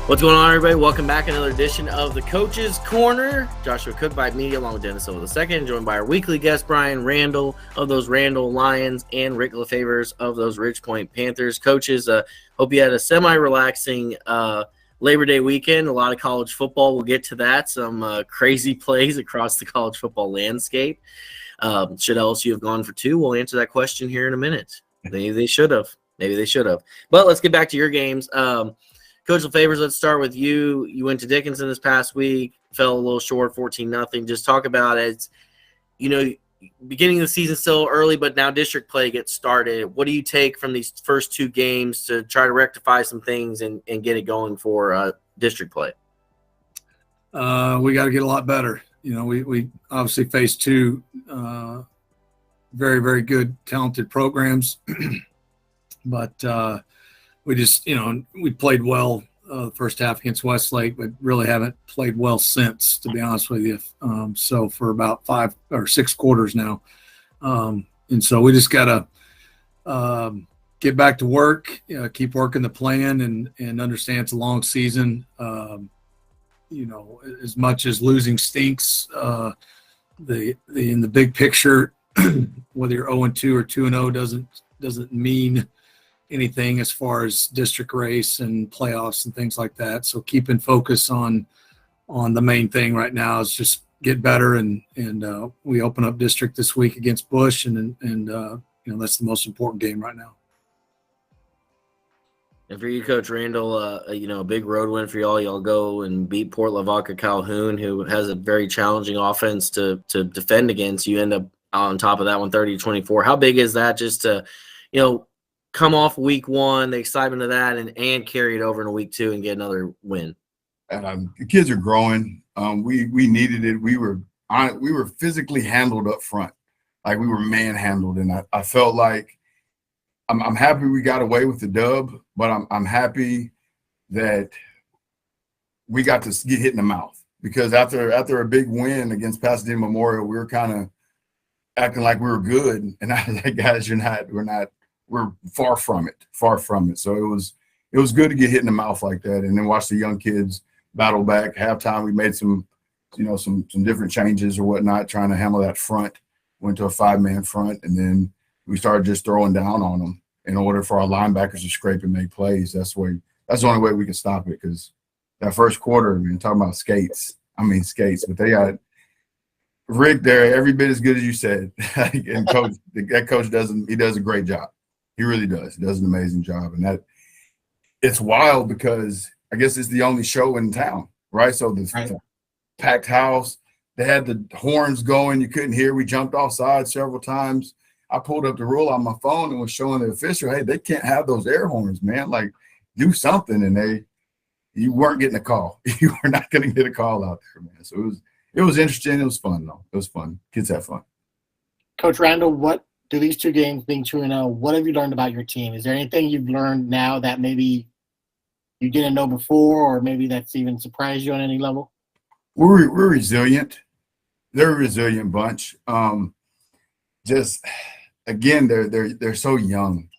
What's going on, everybody? Welcome back. Another edition of the Coach's Corner. Joshua Cook, VYPE Media, along with Dennis Silva II, joined by our weekly guest, Brian Randle of those Randle Lions and Rick LaFavers of those Ridgepoint Panthers. Coaches, hope you had a semi-relaxing Labor Day weekend. A lot of college football. We'll get to that. Some crazy plays across the college football landscape. Should LSU have gone for two? We'll answer that question here in a minute. Maybe they should have. But let's get back to your games. Coach LaFavers, let's start with you. You went to Dickinson this past week, fell a little short, 14-0. Just talk about it. Beginning of the season still early, but now district play gets started. What do you take from these first two games to try to rectify some things and get it going for district play? We got to get a lot better. We obviously faced two very, very good, talented programs, but we just, we played well the first half against Westlake, but really haven't played well since, to be honest with you. So for about 5 or 6 quarters now. And so we just got to get back to work, keep working the plan and understand it's a long season. As much as losing stinks, in the big picture, whether you're 0-2 or 2-0 doesn't mean anything as far as district race and playoffs and things like that. So keeping focus on the main thing right now is just get better. And we open up district this week against Bush, and that's the most important game right now. And for you, Coach Randle, a big road win for y'all. Y'all go and beat Port Lavaca Calhoun, who has a very challenging offense to defend against. You end up on top of that one, 30-24. How big is that just to, come off week one, the excitement of that, and carry it over into week two and get another win? The kids are growing. We needed it. We were physically handled up front, like we were manhandled, and I felt like I'm happy we got away with the dub, but I'm happy that we got to get hit in the mouth, because after a big win against Pasadena Memorial, we were kind of acting like we were good, and I was like, guys, we're far from it. So it was good to get hit in the mouth like that, and then watch the young kids battle back. Halftime, we made some different changes or whatnot, trying to handle that front. Went to a 5-man front, and then we started just throwing down on them in order for our linebackers to scrape and make plays. That's the only way we can stop it, because that first quarter, we're talking about skates, but they got Rick there every bit as good as you said. And that coach does a great job. He really does. He does an amazing job. And that it's wild, because I guess it's the only show in town, right? So the packed house, they had the horns going. You couldn't hear. We jumped offside several times. I pulled up the rule on my phone and was showing the official, hey, they can't have those air horns, man. Like, do something. And you weren't getting a call. You were not going to get a call out there, man. So it was interesting. It was fun, though. It was fun. Kids have fun. Coach Randle, what do these two games being 2-0, what have you learned about your team? Is there anything you've learned now that maybe you didn't know before, or maybe that's even surprised you on any level? We're resilient. They're a resilient bunch. Just again, they're so young,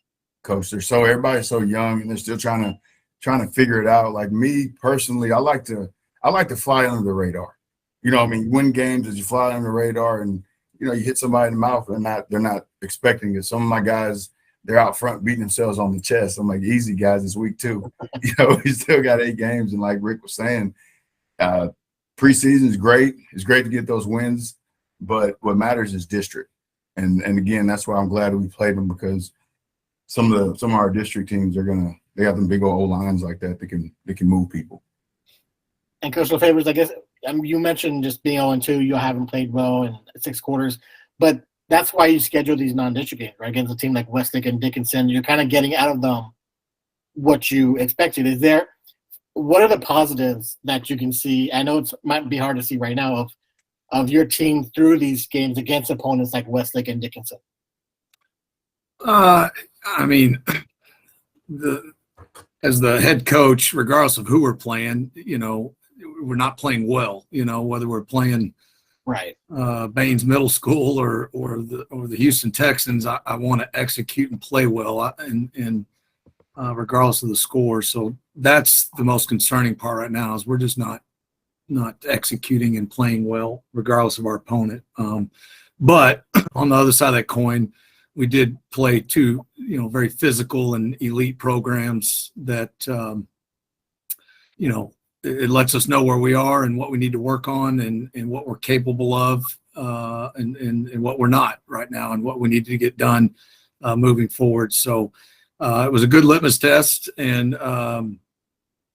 Coach. Everybody's so young, and they're still trying to figure it out. Like me personally, I like to fly under the radar. You win games as you fly under the radar, and you hit somebody in the mouth. They're not expecting it. Some of my guys, they're out front beating themselves on the chest. I'm like, easy guys, it's week 2. We still got 8 games, and like Rick was saying, preseason is great. It's great to get those wins, but what matters is district. And again, that's why I'm glad we played them, because some of our district teams they have them big old lines like that that can move people. And Coach LaFavers, I guess you mentioned just being 0-2, you haven't played well in 6 quarters, but that's why you schedule these non-district games, right? Against a team like Westlake and Dickinson, you're kind of getting out of them what you expected. What are the positives that you can see? I know it might be hard to see right now of your team through these games against opponents like Westlake and Dickinson. As the head coach, regardless of who we're playing, we're not playing well, whether we're playing Baines Middle School or the Houston Texans. I want to execute and play well. regardless of the score. So that's the most concerning part right now is we're just not executing and playing well, regardless of our opponent. But on the other side of that coin, we did play two, very physical and elite programs that, it lets us know where we are and what we need to work on and what we're capable of and what we're not right now and what we need to get done moving forward. So it was a good litmus test, and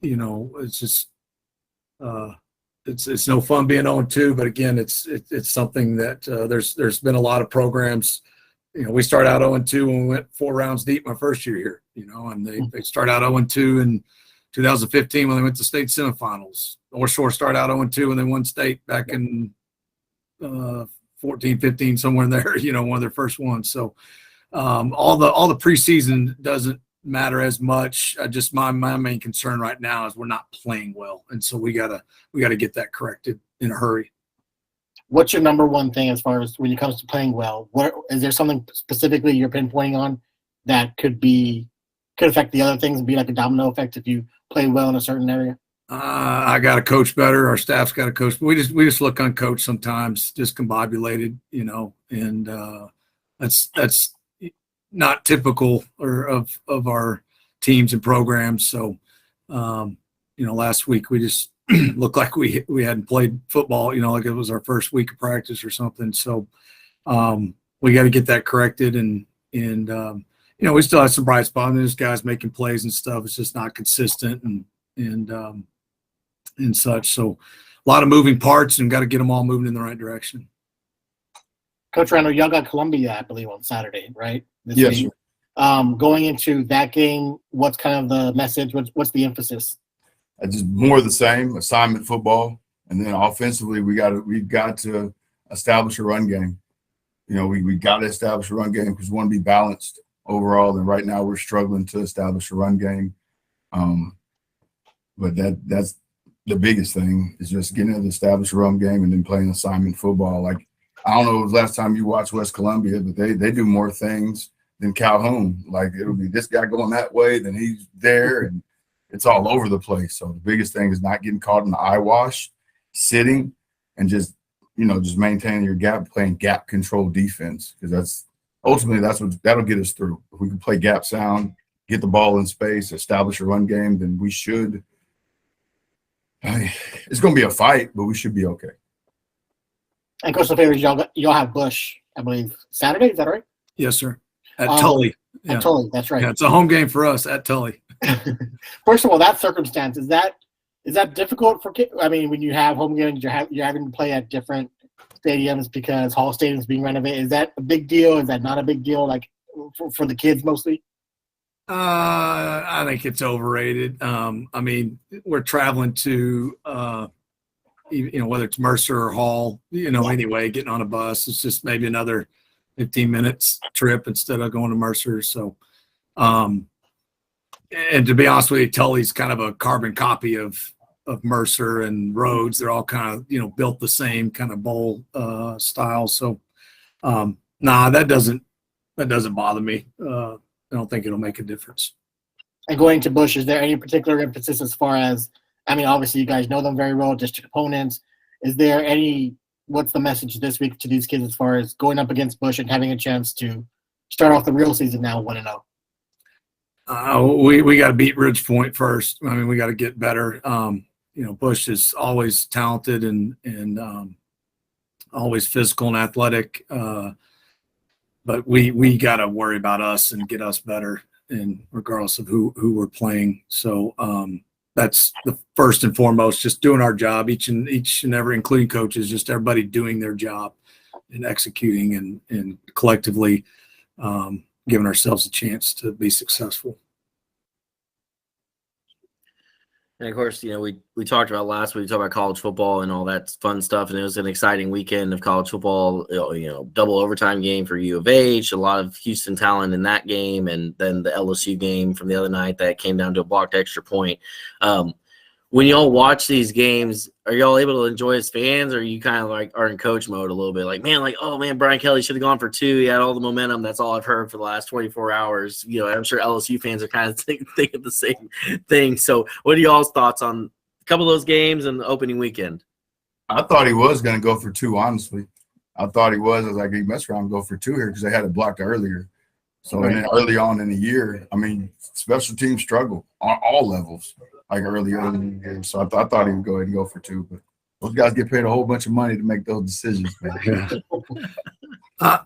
it's just it's no fun being 0-2. But again, it's something that there's been a lot of programs. We started out 0-2 when we went 4 rounds deep my first year here. And they started out 0-2 in 2015 when they went to state semifinals. North Shore started out 0-2 when they won state back in 14, 15, somewhere in there. One of their first ones. So all the preseason doesn't matter as much. Just my main concern right now is we're not playing well, and so we gotta get that corrected in a hurry. What's your number one thing as far as when it comes to playing well? What is there something specifically you're pinpointing on that could affect the other things and be like a domino effect if you play well in a certain area? I got to coach better. Our staff's got to coach. We just look uncoached sometimes, discombobulated, and that's not typical of our teams and programs. So, last week we just looked like we hadn't played football, like it was our first week of practice or something. So we got to get that corrected, and we still have some bright spots. There's guys making plays and stuff. It's just not consistent and such. So a lot of moving parts, and got to get them all moving in the right direction. Coach Randle, y'all got Columbia, I believe, on Saturday, right? Yes, sir. Going into that game, what's kind of the message? What's the emphasis? Just more of the same, assignment football, and then offensively we've got to establish a run game. We got to establish a run game because we want to be balanced overall. And right now we're struggling to establish a run game. But that's the biggest thing is just getting to establish a run game and then playing assignment football. Like, I don't know if it was last time you watched West Columbia, but they do more things than Calhoun. Like, it'll be this guy going that way, then he's there, and it's all over the place. So the biggest thing is not getting caught in the eye wash, sitting, and just maintaining your gap, playing gap control defense, because that'll get us through. If we can play gap sound, get the ball in space, establish a run game, then we should. It's going to be a fight, but we should be okay. And Coach LaFavers, y'all have Bush, I believe, Saturday. Is that right? Yes, sir. At Tully. At Tully, that's right. Yeah, it's a home game for us at Tully. First of all, that circumstance, is that difficult for kids? I mean, when you have home games, you're having to play at different stadiums because Hall Stadium is being renovated. Is that a big deal? Is that not a big deal? Like for the kids mostly? I think it's overrated. I mean, we're traveling to, whether it's Mercer or Hall, anyway, getting on a bus, it's just maybe another 15 minutes trip instead of going to Mercer. So, and to be honest with you, Tully's kind of a carbon copy of Mercer and Rhodes. They're all kind of, built the same kind of bowl style. So, that doesn't bother me. I don't think it'll make a difference. And going to Bush, is there any particular emphasis as far as, I mean, obviously you guys know them very well, district opponents. Is there what's the message this week to these kids as far as going up against Bush and having a chance to start off the real season now 1-0? We got to beat Ridge Point first. I mean, we got to get better. Bush is always talented and always physical and athletic. But we got to worry about us and get us better, and regardless of who we're playing. So that's the first and foremost, just doing our job, each and every, including coaches, just everybody doing their job and executing and collectively giving ourselves a chance to be successful. And of course, we talked about last week, we talked about college football and all that fun stuff, and it was an exciting weekend of college football, double overtime game for U of H, a lot of Houston talent in that game, and then the LSU game from the other night that came down to a blocked extra point. When y'all watch these games, are y'all able to enjoy as fans, or you kind of like are in coach mode a little bit? Like, oh man, Brian Kelly should have gone for 2. He had all the momentum. That's all I've heard for the last 24 hours. I'm sure LSU fans are kind of thinking the same thing. So what are y'all's thoughts on a couple of those games and the opening weekend? I thought he was going to go for 2, honestly. I thought he was. I was like, he messed around and go for 2 here because they had it blocked earlier. So and then early on in the year, I mean, special teams struggle on all levels, like early in the year. So I thought he would go ahead and go for 2, but those guys get paid a whole bunch of money to make those decisions, man. Yeah.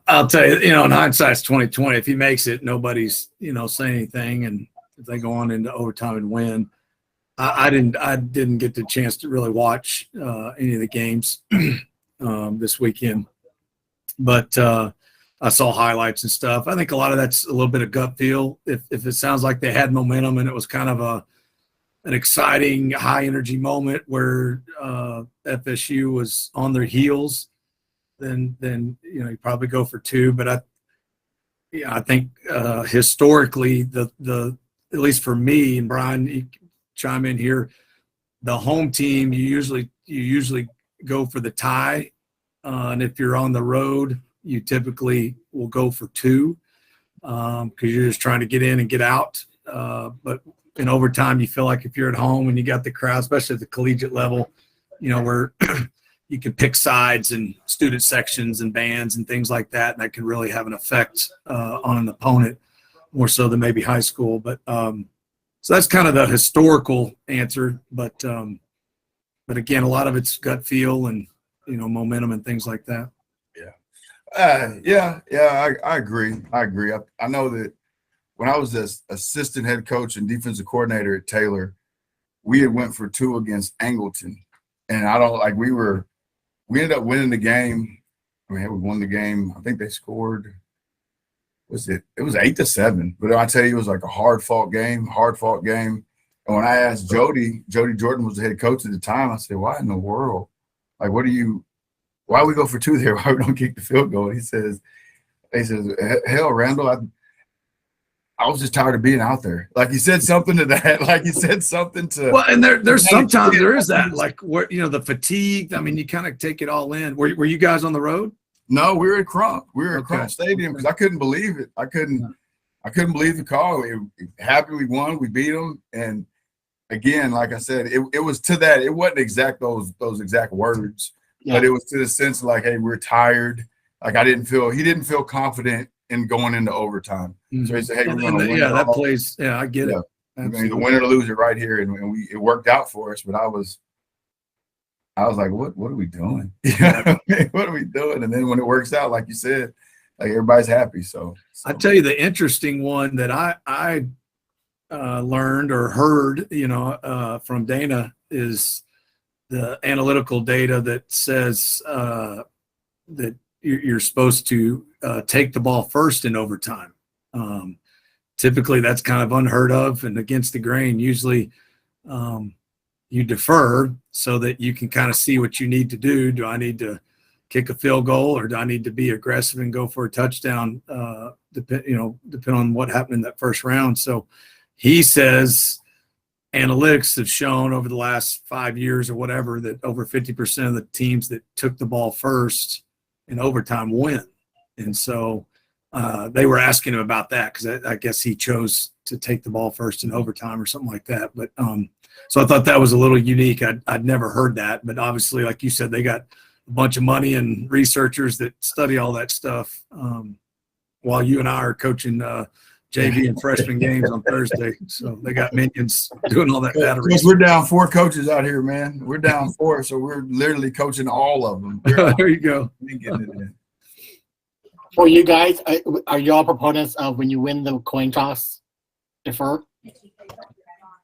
I'll tell you, in hindsight's 2020. If he makes it, nobody's saying anything, and if they go on into overtime and win, I didn't get the chance to really watch any of the games this weekend, but I saw highlights and stuff. I think a lot of that's a little bit of gut feel. If it sounds like they had momentum and it was kind of an exciting, high energy moment where FSU was on their heels, then you probably go for 2. But I think historically the at least for me, and Brian, you chime in here, the home team you usually go for the tie, and if you're on the road, you typically will go for 2 because you're just trying to get in and get out. But in overtime, you feel like if you're at home and you got the crowd, especially at the collegiate level, where you can pick sides and student sections and bands and things like that, and that can really have an effect on an opponent more so than maybe high school. But so that's kind of the historical answer. But again, a lot of it's gut feel and momentum and things like that. I agree. I know that when I was this assistant head coach and defensive coordinator at Taylor, we had went for 2 against Angleton, and we ended up winning the game. I mean, we won the game. I think they scored. It was 8-7, but I tell you, it was like a hard fought game. And when I asked Jody Jordan was the head coach at the time, I said, "Why in the world? Like, why we go for 2 there? Why we don't kick the field goal?" He says, "Hell, Randle, I was just tired of being out there." Like he said something to that. Like he said something to. Well, and there's sometimes there is that, like where the fatigue. I mean, you kind of take it all in. Were you guys on the road? No, we were at Crump. We were at Crump Stadium because I couldn't believe it. I couldn't believe the call. Happy we won. We beat them. And again, like I said, it was to that. It wasn't exact those exact words. Yeah. But it was to the sense of like, hey, we're tired. Like he didn't feel confident in going into overtime. Mm-hmm. So he said, hey, we're going to win. Yeah, that plays. Yeah, I get it. We're going to win or lose it right here. And it worked out for us. But I was like, what are we doing? What are we doing? And then when it works out, like you said, like everybody's happy. So. I tell you, the interesting one that I learned or heard, from Dana is the analytical data that says that you're supposed to take the ball first in overtime. Typically, that's kind of unheard of and against the grain. Usually, you defer so that you can kind of see what you need to do. Do I need to kick a field goal, or do I need to be aggressive and go for a touchdown? Depend on what happened in that first round. So he says analytics have shown over the last 5 years or whatever that over 50% of the teams that took the ball first in overtime win. And so they were asking him about that because I guess he chose to take the ball first in overtime or something like that. But so I thought that was a little unique. I'd never heard that, but obviously, like you said, they got a bunch of money and researchers that study all that stuff while you and I are coaching JV and freshman games on Thursday. So they got minions doing all that data research. We're down 4 coaches out here, man. We're down 4, so we're literally coaching all of them. There you go. For you guys, are you all proponents of when you win the coin toss, defer?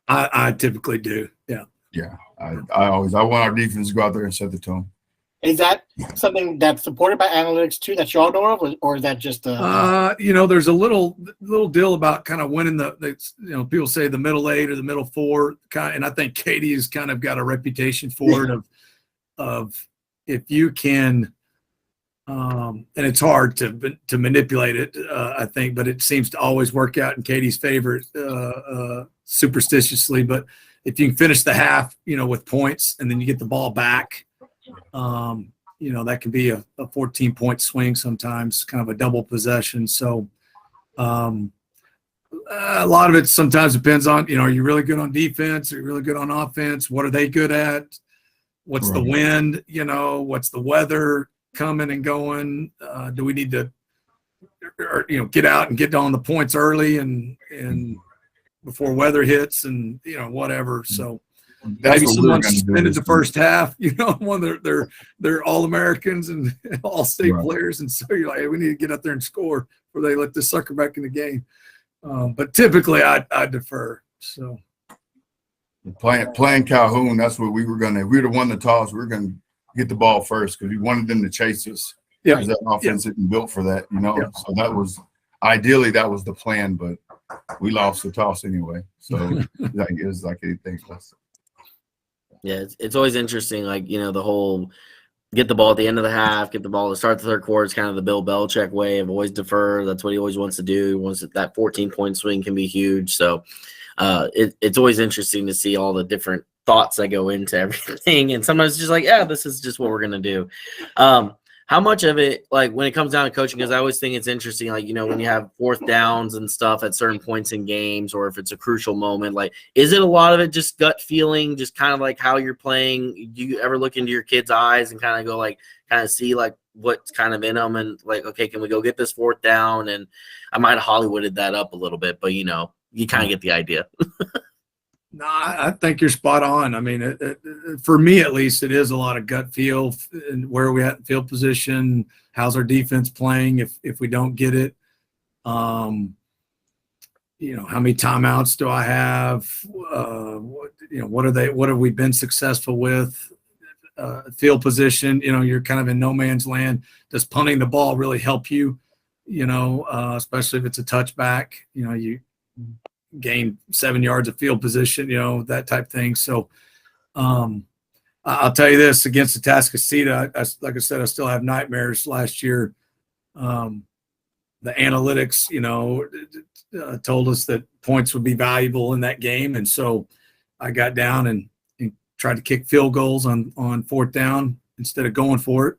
I typically do. Yeah. Yeah. I want our defense to go out there and set the tone. Is that something that's supported by analytics too that y'all know of, or is that just there's a little deal about kind of winning people say the middle 8 or the middle 4 and I think Katie has kind of got a reputation for it of if you can and it's hard to manipulate it I think, but it seems to always work out in Katie's favor superstitiously. But if you can finish the half, with points, and then you get the ball back, that can be a 14-point swing sometimes, kind of a double possession. So a lot of it sometimes depends on, are you really good on defense? Are you really good on offense? What are they good at? What's the wind? What's the weather coming and going? Do we need to, get out and get on the points early and before weather hits and, whatever. So maybe someone suspended the first half, one they're All-Americans and All-State players. And so you're like, hey, we need to get up there and score before they let this sucker back in the game. But typically I defer. So playing Calhoun, that's what we were going to – if we would have won the toss, we were going to get the ball first because we wanted them to chase us. Yeah. Because that offense isn't built for that, Yeah. So that was – ideally that was the plan, but we lost the toss anyway. So it was like anything else. Yeah, it's always interesting, the whole get the ball at the end of the half, get the ball to start the third quarter. It's kind of the Bill Belichick way of always defer. That's what he always wants to do. He wants that 14-point swing can be huge. So it's always interesting to see all the different thoughts that go into everything. And sometimes it's just like, yeah, this is just what we're going to do. How much of it, when it comes down to coaching, because I always think it's interesting, when you have fourth downs and stuff at certain points in games, or if it's a crucial moment, is it a lot of it just gut feeling, just kind of like how you're playing? Do you ever look into your kids' eyes and kind of go kind of see what's kind of in them and okay, can we go get this fourth down? And I might have Hollywooded that up a little bit, but you kind of get the idea. No, I think you're spot on. I mean, for me at least, it is a lot of gut feel and where are we at in field position, how's our defense playing if we don't get it. How many timeouts do I have? What have we been successful with? Field position, you're kind of in no man's land. Does punting the ball really help you? Especially if it's a touchback, you gain 7 yards of field position, that type thing. So I'll tell you this, against the Atascocita, like I said, I still have nightmares last year. The analytics, told us that points would be valuable in that game. And so I got down and tried to kick field goals on fourth down instead of going for it,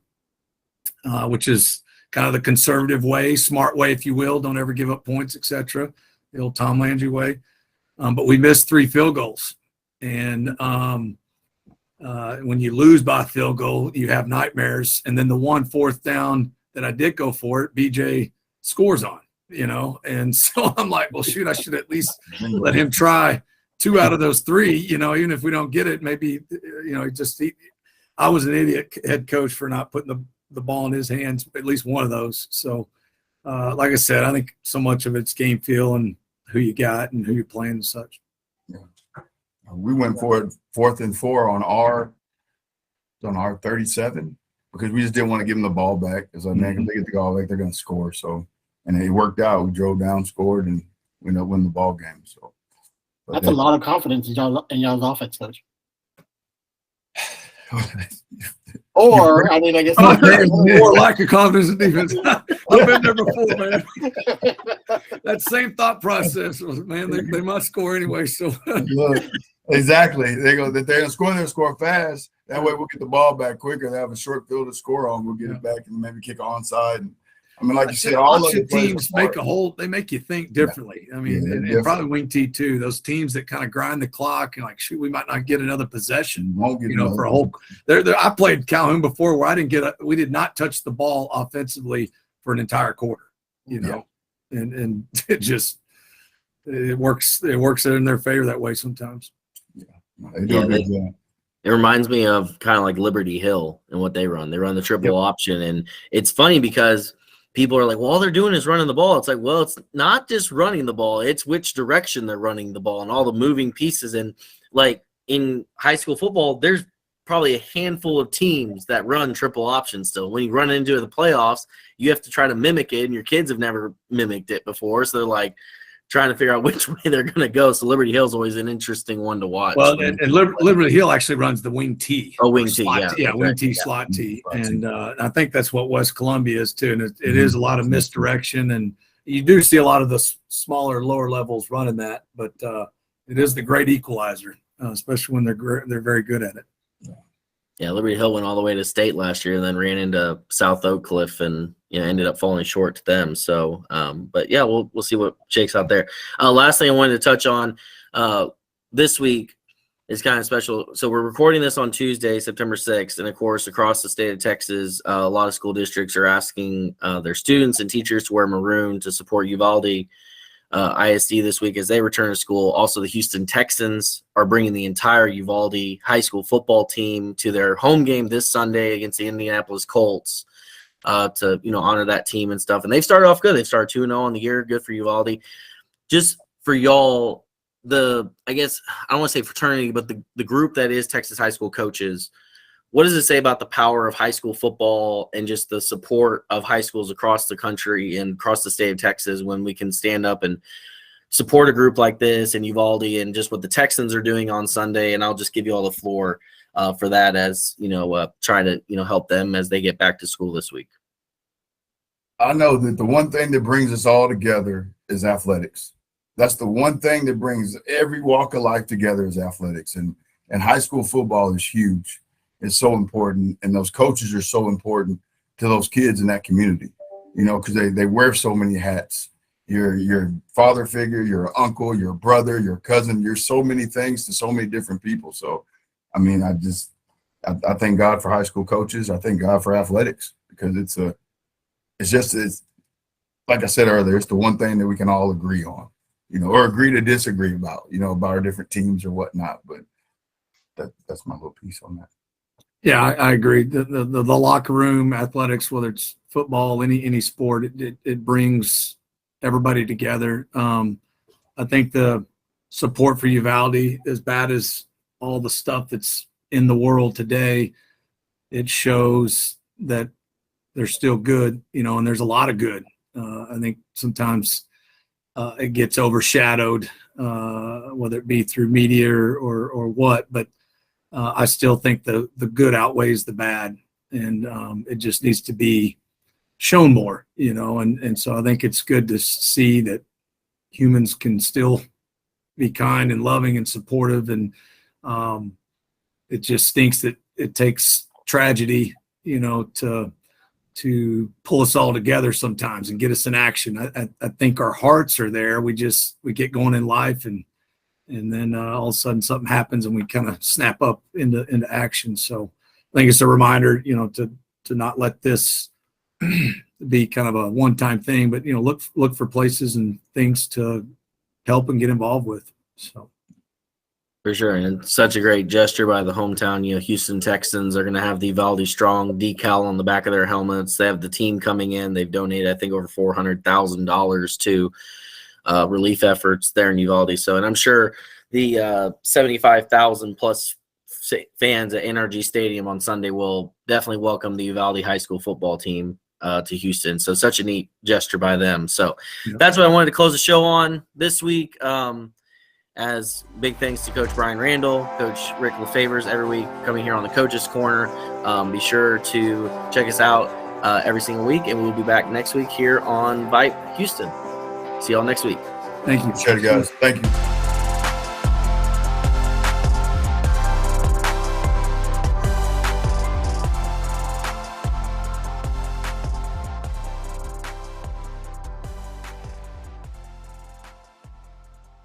which is kind of the conservative way, smart way, if you will. Don't ever give up points, etc. The old Tom Landry way. But we missed 3 field goals. And when you lose by a field goal, you have nightmares. And then the 1 fourth down that I did go for it, BJ scores on, And so I'm like, well, shoot, I should at least let him try 2 out of those 3, even if we don't get it, maybe, I was an idiot head coach for not putting the ball in his hands, at least one of those. So, like I said, I think so much of it's game feel and who you got and who you're playing and such. Yeah. We went for it 4th and 4 on our 37 because we just didn't want to give them the ball back. It's like, man, if they get the ball back, they're going to score. So, and it worked out. We drove down, scored, and we ended up winning the ball game. So that's a lot of confidence in y'all's offense, coach. Or, I mean, I guess more lack of confidence in defense. I've been there before, man. That same thought process was, man, they must score anyway. So exactly, they're gonna score. They'll score fast. That way, we'll get the ball back quicker. They have a short field to score on. We'll get it back and maybe kick onside. And, I mean, like you said, all of the teams they make you think differently. I mean, and probably Wing T too. Those teams that kind of grind the clock and shoot, we might not get another possession. For a whole. I played Calhoun before where we did not touch the ball offensively for an entire quarter. And it works in their favor that way sometimes. It reminds me of kind of like Liberty Hill and what they run. They run the triple option, and it's funny because people are like, well, all they're doing is running the ball. It's like, well, it's not just running the ball. It's which direction they're running the ball and all the moving pieces. And in high school football, there's probably a handful of teams that run triple option still. When you run into the playoffs, you have to try to mimic it, and your kids have never mimicked it before. So they're trying to figure out which way they're going to go. So Liberty Hill is always an interesting one to watch. Well, and Liberty Hill actually runs the wing T. Oh, wing T, yeah. Wing T, slot T. And I think that's what West Columbia is too. And it is a lot of misdirection. And you do see a lot of the smaller, lower levels running that. But it is the great equalizer. especially when they're very good at it. Yeah, Liberty Hill went all the way to state last year and then ran into South Oak Cliff and ended up falling short to them. So, but yeah, we'll see what shakes out there. Last thing I wanted to touch on this week is kind of special. So we're recording this on Tuesday, September 6th, and of course, across the state of Texas, a lot of school districts are asking their students and teachers to wear maroon to support Uvalde ISD this week as they return to school. Also, the Houston Texans are bringing the entire Uvalde high school football team to their home game this Sunday against the Indianapolis Colts to honor that team and stuff. And they've started off good. They've started 2-0 on the year. Good for Uvalde. Just for y'all, I guess I don't want to say fraternity, but the group that is Texas high school coaches. What does it say about the power of high school football and just the support of high schools across the country and across the state of Texas when we can stand up and support a group like this and Uvalde and just what the Texans are doing on Sunday? And I'll just give you all the floor for that as, try to, help them as they get back to school this week. I know that the one thing that brings us all together is athletics. That's the one thing that brings every walk of life together is athletics. And high school football is huge. It's so important, and those coaches are so important to those kids in that community, because they wear so many hats. Your father figure, your uncle, your brother, your cousin, you're so many things to so many different people. So, I mean, I thank God for high school coaches. I thank God for athletics because it's like I said earlier, it's the one thing that we can all agree on, or agree to disagree about, about our different teams or whatnot. But that's my little piece on that. Yeah, I agree. The locker room, athletics, whether it's football, any sport, it brings everybody together. I think the support for Uvalde, as bad as all the stuff that's in the world today, it shows that they're still good, and there's a lot of good. I think sometimes it gets overshadowed, whether it be through media or what, but I still think the good outweighs the bad, and it just needs to be shown more, and so I think it's good to see that humans can still be kind and loving and supportive, and it just stinks that it takes tragedy, to pull us all together sometimes and get us in action. I think our hearts are there. We get going in life, and then all of a sudden something happens and we kind of snap up into action. So I think it's a reminder, to not let this be kind of a one-time thing, but, look for places and things to help and get involved with. So. For sure. And it's such a great gesture by the hometown. Houston Texans are going to have the Uvalde Strong decal on the back of their helmets. They have the team coming in. They've donated, I think, over $400,000 to relief efforts there in Uvalde. So, and I'm sure the 75,000 plus fans at NRG Stadium on Sunday will definitely welcome the Uvalde high school football team to Houston. So such a neat gesture by them. So That's what I wanted to close the show on this week. As big thanks to Coach Brian Randle, Coach Rick LaFavers every week coming here on the Coach's Corner. Be sure to check us out every single week, and we'll be back next week here on VYPE Houston. See y'all next week. Thank you. Appreciate it, guys. Thank you.